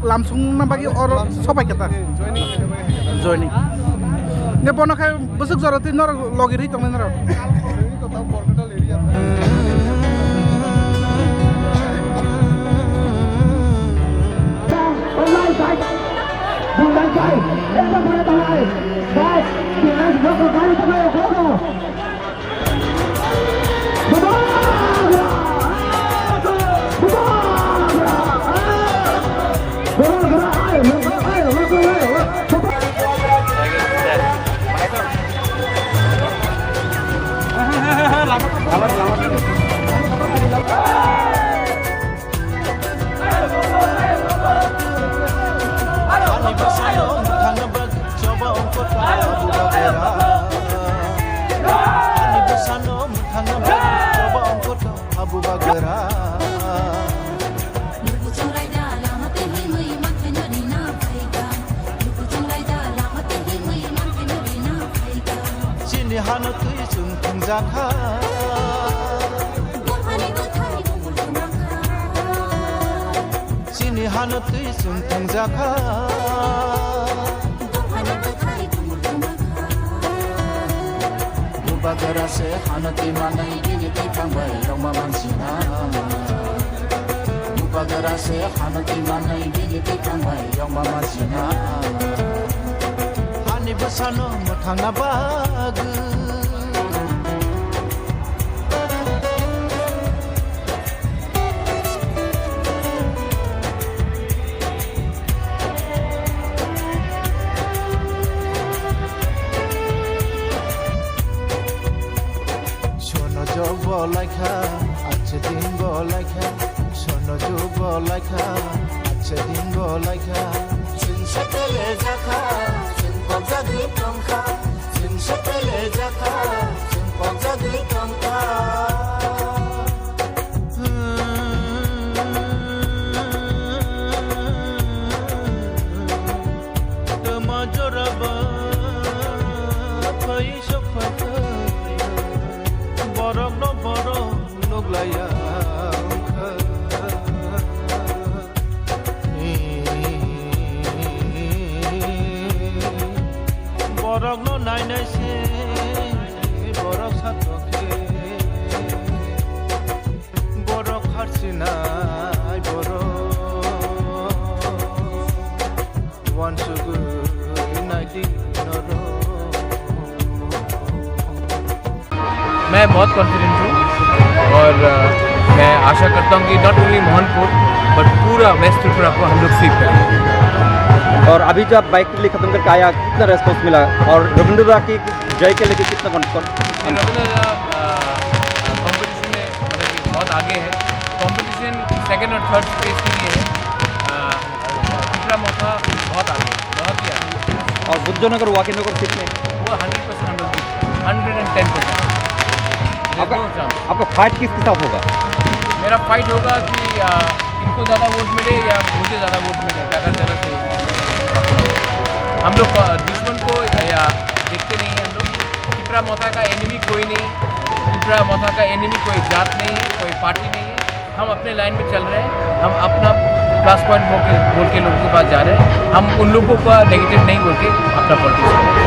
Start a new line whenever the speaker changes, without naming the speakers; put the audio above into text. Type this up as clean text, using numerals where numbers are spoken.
Lamsung bagi orang sopai kita joining ne bono khai busuk jarati nor logiri tong nor
Bagara se hanati manai bini tikangbai roma mansina Bagara se hanati manai bini tikangbai roma mansina Hani besano muthanga bag Bolaika, ache din bolaika, sono jo bolaika, ache din bolaika. Sin shakele jaka, sin pogja di tongka, sin shakele jaka, sin pogja di tongka. Tama joraba, koi shofata. Borok no borok log laya borok no nai nai se borok satokhe borok harsina borok one sugar nighty noro
मैं बहुत confident हूँ और मैं आशा करता हूँ कि not only Mohanpur but पूरा waste Tripura को हम लोग सीख पाएंगे।
और अभी जो आप बाइक रैली खत्म करके आया कितना रेस्पॉन्स मिला और रविंद्र दा की जय के लेके कितना
रविंद्र दा कॉम्पिटिशन में मतलब कि बहुत आगे है। कॉम्पिटिशन सेकंड और थर्ड स्पेस के लिए है। त्रिपुरा मौका बहुत आगे बहुत ही आगे
और बुद्धनगर वाकिनगर कितने
वो 100% हम लोग 110%।
आपका फाइट किसके साथ होगा?
मेरा फाइट होगा कि इनको ज़्यादा वोट मिले या मुझे ज़्यादा वोट मिले। अगर ज़्यादा सही हम लोग दुश्मन को या देखते नहीं हैं। हम लोग त्रिपुरा मौका का एनिमी कोई नहीं, त्रिपुरा मौका का एनिमी कोई जात नहीं, कोई पार्टी नहीं है। हम अपने लाइन में चल रहे हैं। हम अपना प्लस पॉइंट बोल के लोगों के पास जा रहे हैं। हम उन लोगों का नेगेटिव नहीं बोल के अपना पॉलिटिक्स